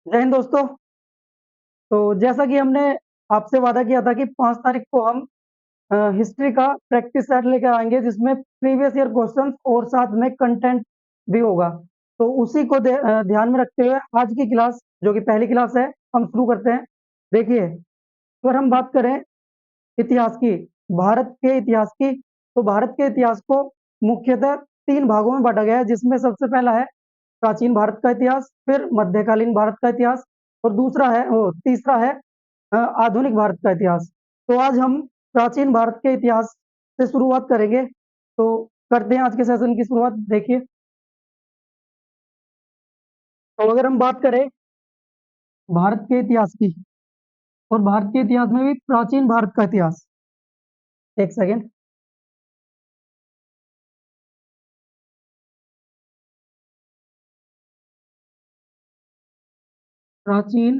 जय हिंद दोस्तों। तो जैसा कि हमने आपसे वादा किया था कि 5 तारीख को हम हिस्ट्री का प्रैक्टिस सेट लेकर आएंगे जिसमें प्रीवियस ईयर क्वेश्चंस और साथ में कंटेंट भी होगा। तो उसी को ध्यान में रखते हुए आज की क्लास जो कि पहली क्लास है हम शुरू करते हैं। देखिए, अगर हम बात करें इतिहास की, भारत के इतिहास की, तो भारत के इतिहास को मुख्यतः 3 भागों में बांटा गया है, जिसमें सबसे पहला है प्राचीन भारत का इतिहास, फिर मध्यकालीन भारत का इतिहास और तीसरा है आधुनिक भारत का इतिहास। तो आज हम प्राचीन भारत के इतिहास से शुरुआत करेंगे। तो करते हैं आज के सेशन की शुरुआत। देखिए, तो अगर हम बात करें भारत के इतिहास की, और भारत के इतिहास में भी प्राचीन भारत का इतिहास, एक सेकेंड। प्राचीन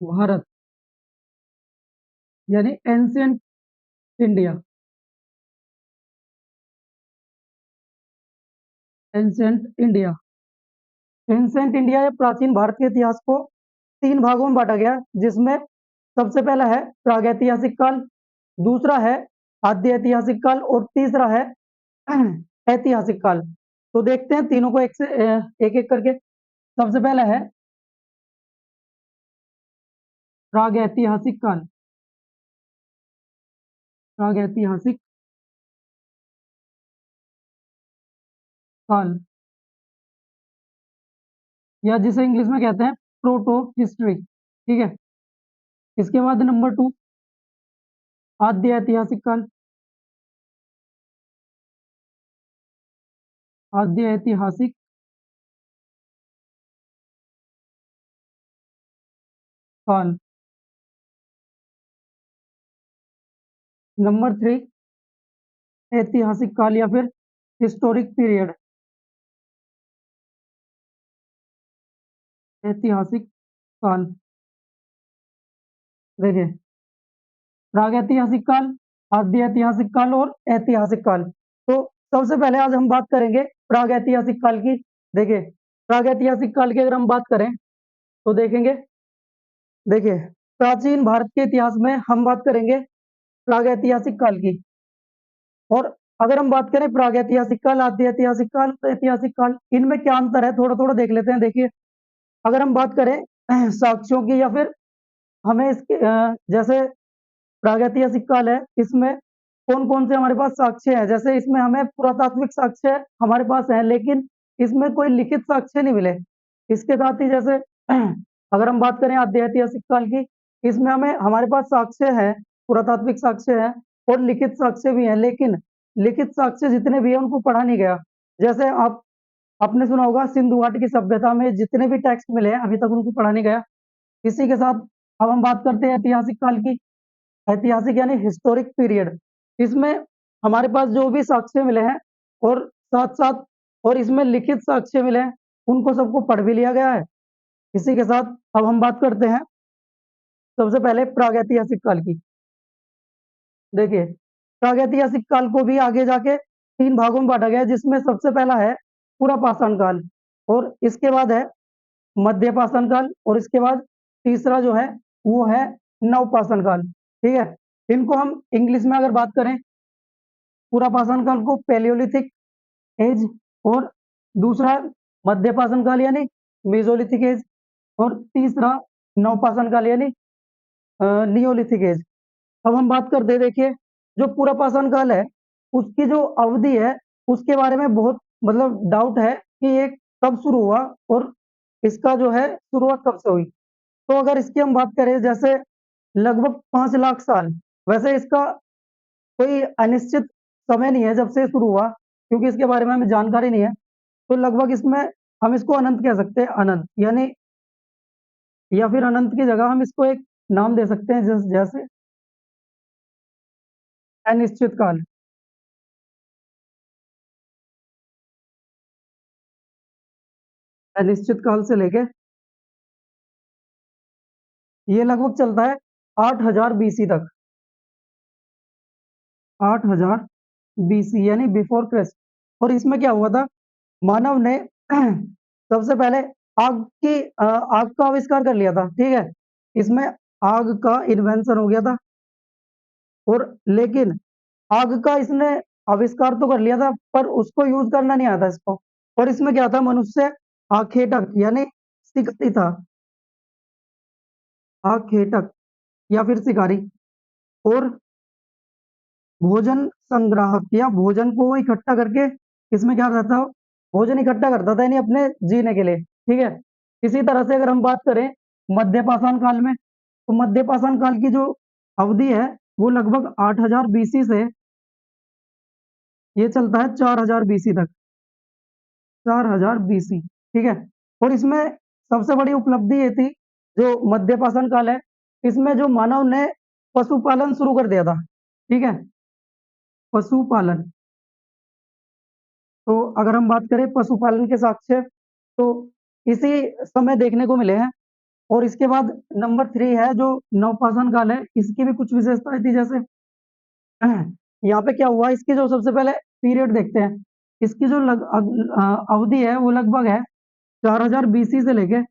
भारत यानी ancient India. Ancient India, ancient India या प्राचीन भारत के इतिहास को 3 भागों में बांटा गया, जिसमें सबसे पहला है प्रागैतिहासिक काल, दूसरा है आद्य ऐतिहासिक काल और तीसरा है ऐतिहासिक काल। तो देखते हैं तीनों को एक एक करके। सबसे पहला है प्रागैतिहासिक काल। प्रागैतिहासिक काल, या जिसे इंग्लिश में कहते हैं प्रोटो हिस्ट्री, ठीक है। इसके बाद नंबर 2 आद्य ऐतिहासिक काल। आद्य ऐतिहासिक काल। नंबर 3 ऐतिहासिक काल या फिर हिस्टोरिक पीरियड। ऐतिहासिक काल, देखिए, प्रागैतिहासिक काल, आद्य ऐतिहासिक काल और ऐतिहासिक काल। तो सबसे पहले आज हम बात करेंगे प्रागैतिहासिक काल की। देखिए, प्रागैतिहासिक काल की अगर हम बात करें तो देखेंगे, देखिए, प्राचीन भारत के इतिहास में हम बात करेंगे प्रागैतिहासिक काल की। और अगर हम बात करें प्रागैतिहासिक काल, आद्य ऐतिहासिक काल, ऐतिहासिक काल, इनमें क्या अंतर है थोड़ा थोड़ा देख लेते हैं। देखिए, अगर हम बात करें साक्ष्यों की, या फिर हमें इसके जैसे प्रागैतिहासिक काल है, इसमें कौन कौन से हमारे पास साक्ष्य हैं। जैसे इसमें हमें पुरातात्विक साक्ष्य हमारे पास है, लेकिन इसमें कोई लिखित साक्ष्य नहीं मिले। इसके साथ ही जैसे अगर हम बात करें आद्य ऐतिहासिक काल की, इसमें हमें हमारे पास साक्ष्य है, पुरातात्विक साक्ष्य है और लिखित साक्ष्य भी है, लेकिन लिखित साक्ष्य जितने भी है उनको पढ़ा नहीं गया। जैसे आपने सुना होगा सिंधु घाटी की सभ्यता में जितने भी टेक्स्ट मिले हैं अभी तक उनको पढ़ा नहीं गया। इसी के साथ अब हम बात करते हैं ऐतिहासिक काल की। ऐतिहासिक यानी हिस्टोरिक पीरियड, इसमें हमारे पास जो भी साक्ष्य मिले हैं और साथ साथ और इसमें लिखित साक्ष्य मिले हैं, उनको सबको पढ़ भी लिया गया है। इसी के साथ अब हम बात करते हैं सबसे पहले प्रागैतिहासिक काल की। देखिए, प्रागैतिहासिक काल को भी आगे जाके 3 भागों में बांटा गया है, जिसमें सबसे पहला है पूरा पाषाण काल, और इसके बाद है मध्य पाषाण काल, और इसके बाद तीसरा जो है वो है नवपाषाण काल, ठीक है। इनको हम इंग्लिश में अगर बात करें, पूरा पाषाण काल को पैलियोलिथिक एज, और दूसरा मध्य पाषाण काल यानी मेसोलिथिक एज, और तीसरा नवपाषाण काल यानी नियोलिथिक एज। अब हम बात करते हैं, देखिए, जो पूरा पाषाण काल है उसकी जो अवधि है उसके बारे में बहुत मतलब डाउट है कि ये कब शुरू हुआ और इसका जो है शुरुआत कब से हुई। तो अगर इसकी हम बात करें, जैसे लगभग 5 लाख साल। वैसे इसका कोई अनिश्चित समय नहीं है जब से शुरू हुआ, क्योंकि इसके बारे में हमें जानकारी नहीं है। तो लगभग इसमें हम इसको अनंत कह सकते हैं, अनंत यानी, या फिर अनंत की जगह हम इसको एक नाम दे सकते हैं, जैसे अनिश्चित काल। अनिश्चित काल से लेके ये लगभग चलता है 8000 BC तक। 8000 BC यानी बिफोर क्राइस्ट। और इसमें क्या हुआ था, मानव ने सबसे पहले आग का आविष्कार कर लिया था, ठीक है। इसमें आग का इन्वेंशन हो गया था, और लेकिन आग का इसने आविष्कार तो कर लिया था, पर उसको यूज करना नहीं आता इसको। और इसमें क्या था, मनुष्य आखेटक यानी शिकारी था, आखेटक या फिर शिकारी, और भोजन संग्राहक या भोजन को वो इकट्ठा करके, इसमें क्या रहता है, भोजन इकट्ठा करता था यानी अपने जीने के लिए, ठीक है। इसी तरह से अगर हम बात करें मध्य पाषाण काल में, तो मध्य पाषाण काल की जो अवधि है वो लगभग 8000 बीसी से ये चलता है 4000 बीसी तक, 4000 बीसी, ठीक है। और इसमें सबसे बड़ी उपलब्धि ये थी, जो मध्य पाषाण काल है, इसमें जो मानव ने पशुपालन शुरू कर दिया था, ठीक है, पशुपालन। तो अगर हम बात करें पशुपालन के साक्ष्य, तो इसी समय देखने को मिले हैं। और इसके बाद नंबर 3 है जो नवपाषाण काल है, इसकी भी कुछ विशेषताएं थी, जैसे यहाँ पे क्या हुआ, इसकी जो सबसे पहले पीरियड देखते हैं, इसकी जो अवधि है वो लगभग है 4000 बीसी से लेके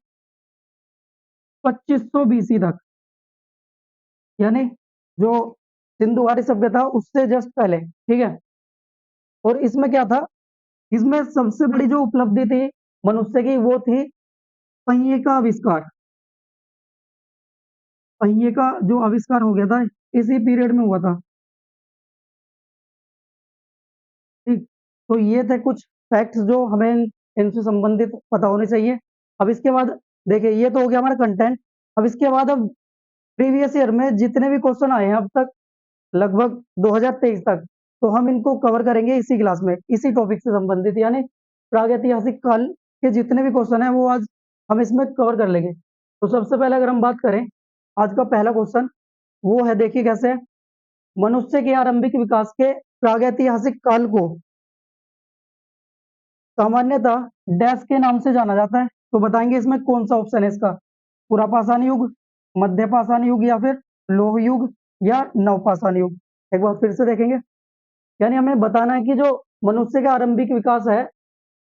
2500 बीसी तक, यानी जो सिंधु घाटी सभ्यता उससे जस्ट पहले, ठीक है। और इसमें क्या था, इसमें सबसे बड़ी जो उपलब्धि थी मनुष्य की वो थी पहिए का आविष्कार। पहिए का जो आविष्कार हो गया था इसी पीरियड में हुआ था, ठीक। तो ये थे कुछ फैक्ट्स जो हमें इनसे संबंधित पता होने चाहिए। अब इसके बाद देखिए, ये तो हो गया हमारा कंटेंट। अब इसके बाद अब प्रीवियस ईयर में जितने भी क्वेश्चन आए हैं अब तक, लगभग 2023 तक, तो हम इनको कवर करेंगे इसी क्लास में, इसी टॉपिक से संबंधित, यानी प्रागैतिहासिक काल के जितने भी क्वेश्चन हैं वो आज हम इसमें कवर कर लेंगे। तो सबसे पहले अगर हम बात करें, आज का पहला क्वेश्चन वो है, देखिए कैसे है, मनुष्य के आरंभिक विकास के प्रागैतिहासिक काल को सामान्यतः डैश के नाम से जाना जाता है। तो बताएंगे इसमें कौन सा ऑप्शन है इसका, पुरापाषाण युग, मध्य पाषाण युग, या फिर लौह युग, या नवपाषाण युग। एक बार फिर से देखेंगे, यानी हमें बताना है कि जो मनुष्य का आरंभिक विकास है,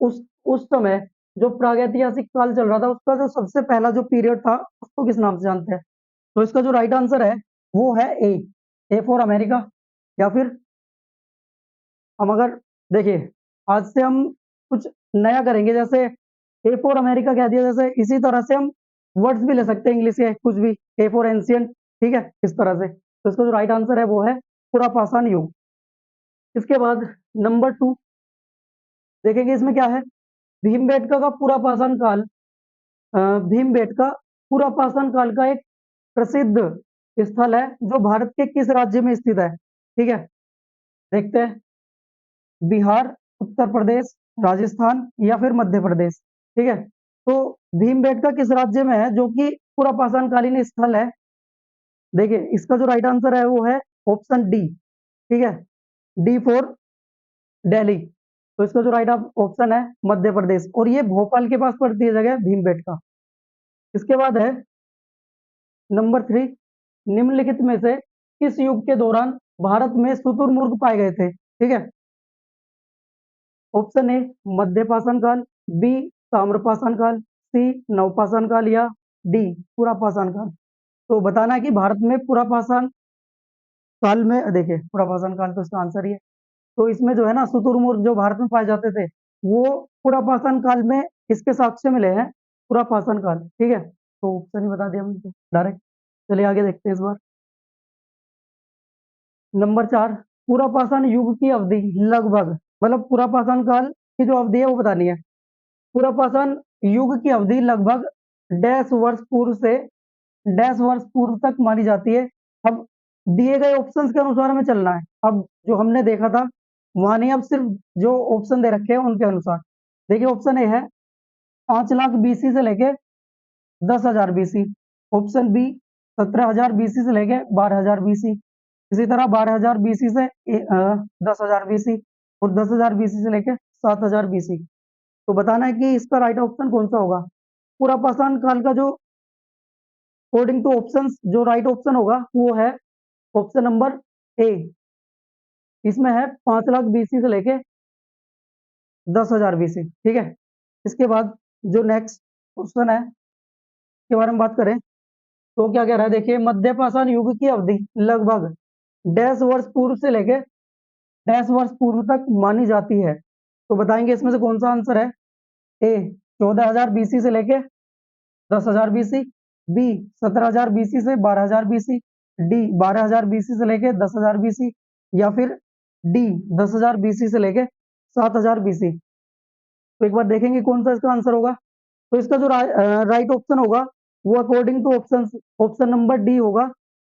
उस समय जो प्रागैतिहासिक काल चल रहा था, उसका जो सबसे पहला जो पीरियड था उसको किस नाम से जानते हैं। तो इसका जो राइट आंसर है वो है ए फॉर अमेरिका। या फिर हम अगर देखिए, आज से हम कुछ नया करेंगे, जैसे ए फॉर अमेरिका कह दिया, जैसे इसी तरह से हम वर्ड्स भी ले सकते हैं इंग्लिश के, कुछ भी, ए फॉर एंशियंट, ठीक है, इस तरह से। तो इसका जो राइट आंसर है वो है पुरापाषाण युग। इसके बाद नंबर 2 देखेंगे, इसमें क्या है, भीमबेटका का पुरापाषाण काल, भीमबेटका पुरापाषाण काल का एक प्रसिद्ध स्थल है जो भारत के किस राज्य में स्थित है, ठीक है। देखते हैं, बिहार, उत्तर प्रदेश, राजस्थान, या फिर मध्य प्रदेश, ठीक है। तो भीमबेटका किस राज्य में है जो कि पुरापाषाण कालीन स्थल है। देखिए इसका जो राइट आंसर है वो है ऑप्शन डी, ठीक है, डी फॉर दिल्ली। तो इसका जो राइट ऑप्शन है मध्य प्रदेश, और ये भोपाल के पास पड़ती है जगह भीमबेटका। इसके बाद है नंबर 3, निम्नलिखित में से किस युग के दौरान भारत में शुतुरमुर्ग पाए गए थे, ठीक है। ऑप्शन ए मध्य पाषाण काल, बी ताम्रपाषाण काल, सी नवपाषाण काल, या डी पुरापाषाण काल। तो बताना है कि भारत में पुरापाषाण काल में, देखिए पुरापाषाण काल तो इसका आंसर ही है। तो इसमें जो है ना शुतुरमुर्ग जो भारत में पाए जाते थे, वो पुरापाषाण काल में इसके साक्ष्य मिले हैं, पुरापाषाण काल, ठीक है। तो ऑप्शन ही बता दिया हमने डायरेक्ट। चलिए आगे देखते हैं इस बार। नंबर 4, पुरापाषाण युग की अवधि लगभग, मतलब पुरापाषाण काल की जो अवधि है वो बतानी है। पुरापाषाण युग की अवधि लगभग डैश वर्ष पूर्व से डैश वर्ष पूर्व तक मानी जाती है। अब दिए गए ऑप्शंस के अनुसार हमें चलना है। अब जो हमने देखा था वहां नहीं, अब सिर्फ जो ऑप्शन दे रखे हैं उनके अनुसार। देखिए ऑप्शन ए है 5 लाख बीसी से लेके 10,000 बीसी। ऑप्शन बी 17,000 बीसी से लेके 12,000 बीसी। इसी तरह 12,000 बीसी से 10,000 बीसी, और 10,000 बीसी से लेके 7,000 बीसी। तो बताना है कि इसका राइट ऑप्शन कौन सा होगा। पूरा पाषाण काल का जो अकॉर्डिंग टू ऑप्शंस जो राइट ऑप्शन होगा वो है ऑप्शन नंबर ए। इसमें है 5 लाख बीसी से लेके 10,000 बीसी, ठीक है। इसके बाद जो नेक्स्ट क्वेश्चन है के बारे में बात करें तो क्या कह रहा है, देखिए मध्य पाषाण युग की अवधि लगभग डैश वर्ष पूर्व से लेके डैश वर्ष पूर्व तक मानी जाती है। तो बताएंगे इसमें से कौन सा आंसर है। ए 14,000 बीसी से लेके 10,000 बीसी, बी 17,000 बीसी से 12,000 बीसी, डी 12,000 बीसी से लेके 10,000 बीसी, या फिर डी 10,000 बीसी से लेके 7,000 बीसी। तो एक बार देखेंगे कौन सा इसका आंसर होगा। तो इसका जो राइट ऑप्शन होगा वो according to option option number D होगा,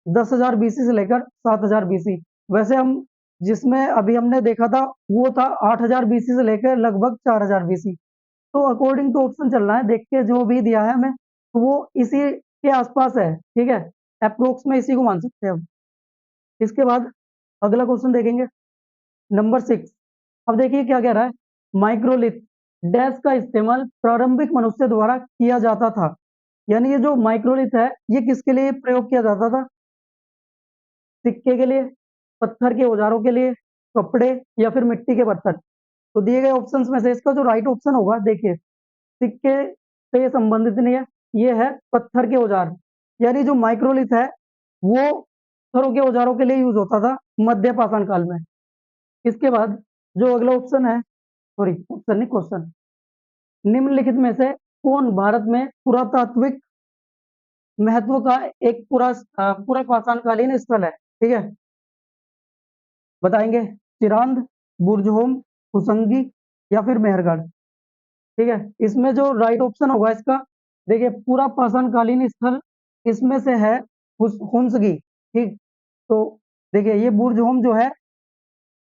10,000 बीसी से लेकर 7,000 बीसी। वैसे हम जिसमें अभी हमने देखा था वो था 8,000 बीसी से लेकर लगभग 4,000 बीसी। तो अकॉर्डिंग टू ऑप्शन चलना है, देख के जो भी दिया है हमें तो वो इसी के आसपास है, ठीक है, अप्रोक्स में इसी को मान सकते हैं हम। इसके बाद अगला क्वेश्चन देखेंगे, नंबर 6। अब देखिए क्या कह रहा है, माइक्रोलिथ डैश का इस्तेमाल प्रारंभिक मनुष्य द्वारा किया जाता था। यानी ये जो माइक्रोलिथ है ये किसके लिए प्रयोग किया जाता था, सिक्के के लिए, पत्थर के औजारों के लिए, कपड़े, या फिर मिट्टी के बर्तन। तो दिए गए ऑप्शंस में से इसका जो राइट ऑप्शन होगा, देखिए सिक्के से ये संबंधित नहीं है, ये है पत्थर के औजार। यानी जो माइक्रोलिथ है वो पत्थरों के औजारों के लिए यूज होता था मध्य पाषाण काल में। इसके बाद जो अगला ऑप्शन है, सॉरी ऑप्शन नहीं क्वेश्चन, निम्नलिखित में से कौन भारत में पुरातात्विक महत्व का एक पूरा पाषाणकालीन स्थल है, ठीक है। बताएंगे, चिरांद, बुर्जहोम, कुसंगी, या फिर मेहरगढ़। ठीक है, इसमें जो राइट ऑप्शन होगा इसका, देखिए पूरा पाषाणकालीन स्थल इसमें से है हुंसगी, ठीक। तो देखिए ये बुर्जहोम जो है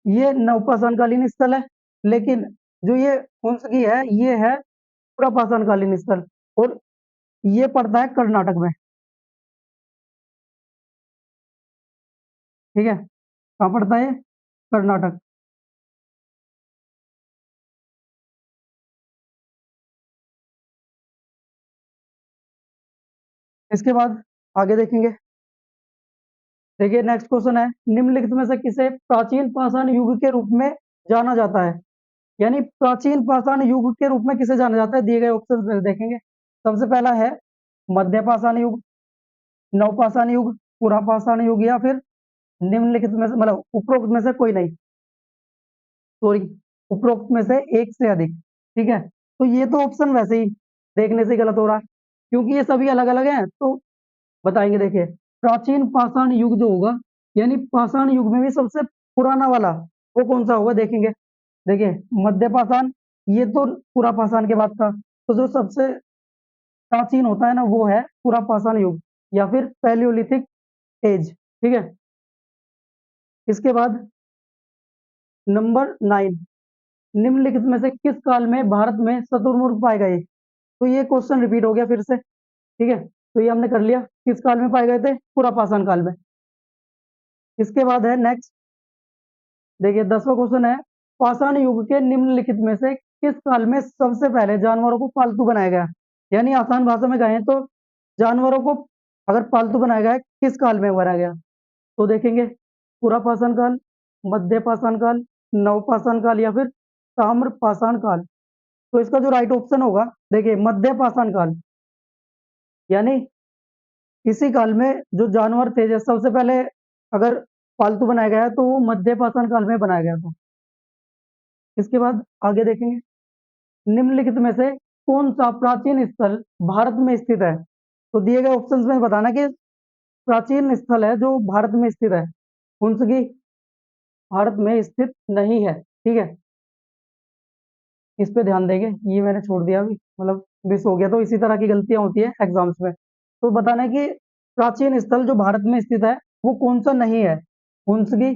ये नवपाषाणकालीन स्थल है, लेकिन जो ये हुंसगी है ये है पूरा पाषाणकालीन स्थल, और ये पड़ता है कर्नाटक में, ठीक है। कहाँ पड़ता है, कर्नाटक। इसके बाद आगे देखेंगे, देखिए नेक्स्ट क्वेश्चन है, निम्नलिखित में से किसे प्राचीन पाषाण युग के रूप में जाना जाता है। यानी प्राचीन पाषाण युग के रूप में किसे जाना जाता है, दिए गए ऑप्शन में से देखेंगे। सबसे पहला है मध्य पाषाण युग, नवपाषाण युग, पुरा पाषाण युग, या फिर निम्नलिखित में से मतलब उपरोक्त में से कोई नहीं, सॉरी उपरोक्त में से एक से अधिक, ठीक है। तो ये तो ऑप्शन वैसे ही देखने से गलत हो रहा है क्योंकि ये सभी अलग अलग हैं। तो बताएंगे, देखिए प्राचीन पाषाण युग जो होगा, यानी पाषाण युग में भी सबसे पुराना वाला वो कौन सा होगा, देखेंगे। देखिए मध्य पाषाण ये तो पुरा पाषाण के बाद था, तो जो सबसे प्राचीन होता है ना वो है पुरा पाषाण युग, या फिर पैलियोलिथिक एज, ठीक है। इसके बाद नंबर 9, निम्नलिखित में से किस काल में भारत में शुतुरमुर्ग पाए गए। तो ये क्वेश्चन रिपीट हो गया फिर से, ठीक है। तो ये हमने कर लिया, किस काल में पाए गए थे, पूरा पाषाण काल में। इसके बाद है नेक्स्ट, देखिए 10वां क्वेश्चन है, पाषाण युग के निम्नलिखित में से किस काल में सबसे पहले जानवरों को पालतू बनाया गया। यानी आसान भाषा में कहें तो जानवरों को अगर पालतू बनाया गया है किस काल में बनाया गया। तो देखेंगे, पूरा पाषाण काल, मध्य पाषाण काल, नव पाषाण काल, या फिर ताम्र पाषाण काल। तो इसका जो राइट ऑप्शन होगा, देखिए मध्य पाषाण काल। यानी इसी काल में जो जानवर थे, जैसे सबसे पहले अगर पालतू बनाया गया है तो वो मध्य पाषाण काल में बनाया गया था। इसके बाद आगे देखेंगे, निम्नलिखित में से कौन सा प्राचीन स्थल भारत में स्थित है। तो दिए गए ऑप्शंस में बताना कि प्राचीन स्थल है जो भारत में स्थित है। हुंसगी भारत में स्थित नहीं है, ठीक है। इस पे ध्यान देंगे, ये मैंने छोड़ दिया अभी, मतलब मिस हो गया। तो इसी तरह की गलतियां होती है एग्जाम्स में। तो बताना है कि प्राचीन स्थल जो भारत में स्थित है वो कौन सा नहीं है, हुंसगी,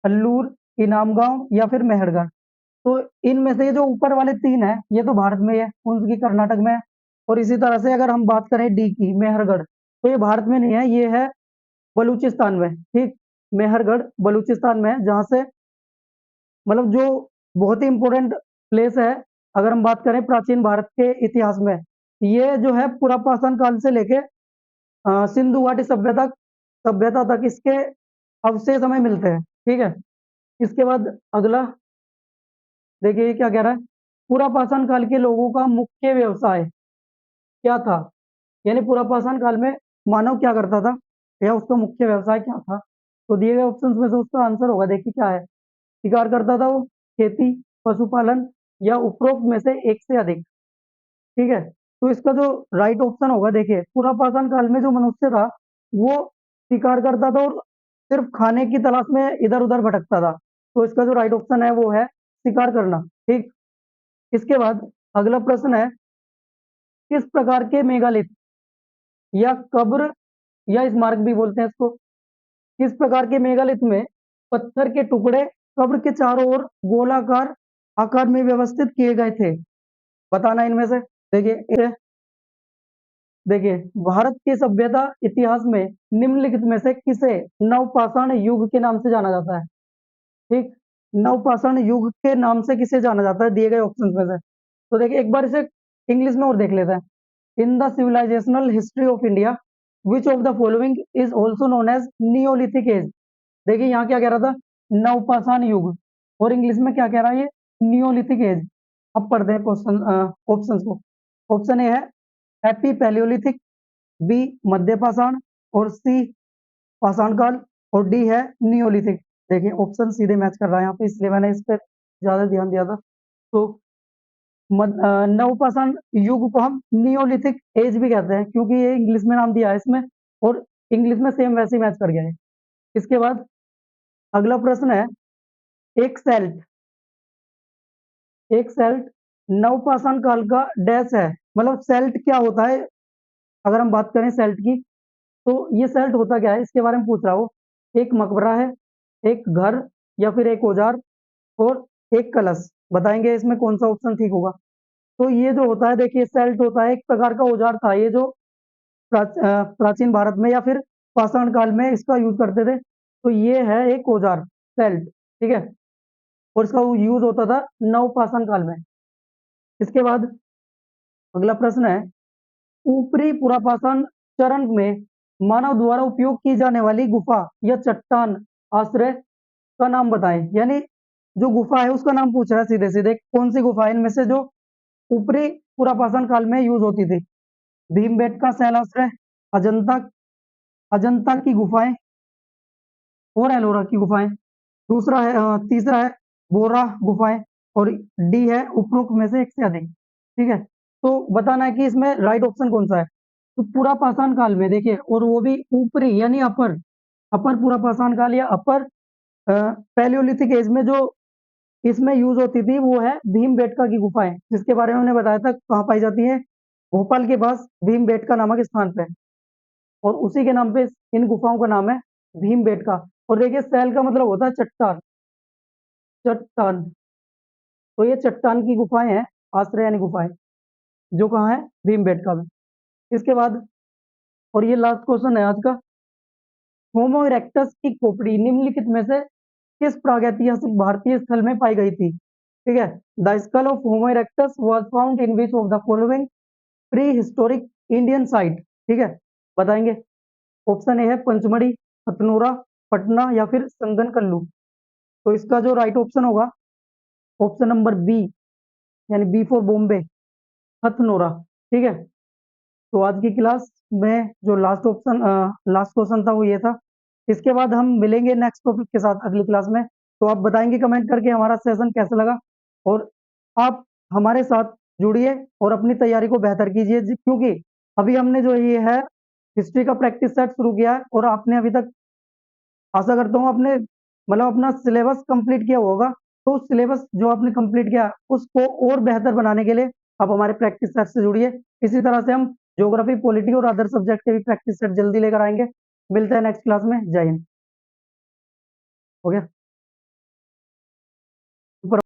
अल्लूर, इनामगांव, या फिर मेहरगढ़। तो इनमें से ये जो ऊपर वाले तीन है ये तो भारत में ही है, हुंसगी कर्नाटक में है। और इसी तरह से अगर हम बात करें डी की, मेहरगढ़, तो ये भारत में नहीं है, ये है बलूचिस्तान में, ठीक। मेहरगढ़ बलूचिस्तान में है, जहाँ से मतलब जो बहुत ही इंपॉर्टेंट प्लेस है अगर हम बात करें प्राचीन भारत के इतिहास में। ये जो है पुरा पाषाण काल से लेके सिंधु घाटी सभ्यता तक इसके अवशेष हमें मिलते हैं, ठीक है। इसके बाद अगला देखिए ये क्या कह रहा है, पुरा पाषाण काल के लोगों का मुख्य व्यवसाय। क्या था, यानी पुनर्पाषाण काल में मानव क्या करता था या उसका मुख्य व्यवसाय क्या था। तो दिए गए ऑप्शंस में से उसका आंसर होगा, देखिए क्या है। शिकार करता था वो, खेती, पशुपालन या उपरोक्त में से एक से अधिक। ठीक है, तो इसका जो राइट ऑप्शन होगा, देखिए पुनर्पाषाण काल में जो मनुष्य था वो शिकार करता था और सिर्फ खाने की तलाश में इधर उधर भटकता था। तो इसका जो राइट ऑप्शन है वो है शिकार करना। ठीक, इसके बाद अगला प्रश्न है, किस प्रकार के मेगालिथ या कब्र या स्मारक भी बोलते हैं इसको, किस प्रकार के मेगालिथ में पत्थर के टुकड़े कब्र के चारों ओर गोलाकार आकार में व्यवस्थित किए गए थे, बताना इनमें से। देखिए, देखिए भारत की सभ्यता इतिहास में निम्नलिखित में से किसे नवपाषाण युग के नाम से जाना जाता है। ठीक, नवपाषाण युग के नाम से किसे जाना जाता है दिए गए ऑप्शन में से। तो देखिए एक बार इसे इंग्लिश में और देख लेते हैं। In the civilizational history of India which of the following is also known as neolithic age. देखिए यहाँ क्या कह रहा था, नवपाषाण युग, और इंग्लिश में क्या कह रहा है ये, नियोलिथिक एज। अब पढ़ते हैं क्वेश्चन ऑप्शन को। ऑप्शन ए है हैप्पी पैलियोलिथिक, बी मध्य पाषाण, और सी पाषाण काल, और डी है नियोलिथिक। देखिए ऑप्शन सीधे मैच कर रहा है यहाँ पे, इसलिए मैंने इस पर ज्यादा ध्यान दिया था। तो नवपाषाण युग को हम नियोलिथिक एज भी कहते हैं, क्योंकि ये इंग्लिश में नाम दिया है इसमें, और इंग्लिश में सेम वैसे ही मैच कर गया है। इसके बाद अगला प्रश्न है, एक सेल्ट, एक सेल्ट नवपाषाण काल का डैश है। मतलब सेल्ट क्या होता है, अगर हम बात करें सेल्ट की, तो ये सेल्ट होता क्या है इसके बारे में पूछ रहा हो। एक मकबरा है, एक घर, या फिर एक औजार, और एक कलश। बताएंगे इसमें कौन सा ऑप्शन ठीक होगा। तो ये जो होता है, देखिए सेल्ट होता है एक प्रकार का औजार था, ये जो प्राचीन भारत में या फिर पाषाण काल में इसका यूज करते थे। तो ये है एक औजार, सेल्ट। ठीक है, और इसका यूज होता था नवपाषाण काल में। इसके बाद अगला प्रश्न है, ऊपरी पुरापाषाण चरण में मानव द्वारा उपयोग की जाने वाली गुफा या चट्टान आश्रय का नाम बताएं। यानी जो गुफा है उसका नाम पूछ रहा है सीधे सीधे, कौन सी गुफा है इनमें से जो ऊपरी पुरापाषाण काल में यूज होती थी। भीमबेटका शैलाश्रय, अजंता, अजंता की गुफाएं, और एलोरा की गुफाएं। दूसरा है तीसरा है बोरा गुफाएं, और डी है उपरोक्त में से एक से अधिक। ठीक है, तो बताना है कि इसमें राइट ऑप्शन कौन सा है। तो पूरा पाषाण काल में देखिए, और वो भी ऊपरी यानी अपर, अपर पूरा पाषाण काल या अपर पैलियोलिथिक एज में जो इसमें यूज होती थी वो है भीमबेटका की गुफाएं, जिसके बारे में हमने बताया था कहाँ पाई जाती है, भोपाल के पास भीमबेटका नामक स्थान पे। और उसी के नाम पे इन गुफाओं का नाम है भीमबेटका। और देखिए सेल का मतलब होता है चट्टान, चट्टान। तो ये चट्टान की गुफाएं हैं, आश्रय यानी गुफाएं, जो कहाँ है, भीमबेटका में। इसके बाद, और ये लास्ट क्वेश्चन है आज का, होमो इरेक्टस की खोपड़ी निम्नलिखित में से किस प्रागैतिहासिक भारतीय स्थल में पाई गई थी। ठीक है, the skull of homo erectus was found in which of the following pre historic Indian site. ठीक है, बताएंगे। ऑप्शन ए है पंचमढ़ी, हथनोरा, पटना, या फिर संगनकल्लू। तो इसका जो राइट ऑप्शन होगा, ऑप्शन नंबर बी, यानी बी फॉर बॉम्बे, हथनोरा। ठीक है, तो आज की क्लास में जो लास्ट ऑप्शन, लास्ट क्वेश्चन था वो ये था। इसके बाद हम मिलेंगे नेक्स्ट टॉपिक के साथ अगली क्लास में। तो आप बताएंगे कमेंट करके हमारा सेशन कैसा लगा, और आप हमारे साथ जुड़िए और अपनी तैयारी को बेहतर कीजिए, क्योंकि अभी हमने जो ये है हिस्ट्री का प्रैक्टिस सेट शुरू किया है, और आपने अभी तक, आशा करता हूँ आपने मतलब अपना सिलेबस कंप्लीट किया होगा। तो सिलेबस जो आपने कंप्लीट किया उसको और बेहतर बनाने के लिए आप हमारे प्रैक्टिस सेट से जुड़िए। इसी तरह से हम ज्योग्राफी, पॉलिटी और अदर सब्जेक्ट के भी प्रैक्टिस सेट जल्दी लेकर आएंगे। मिलते हैं नेक्स्ट क्लास में। जय हिंद। हो गया।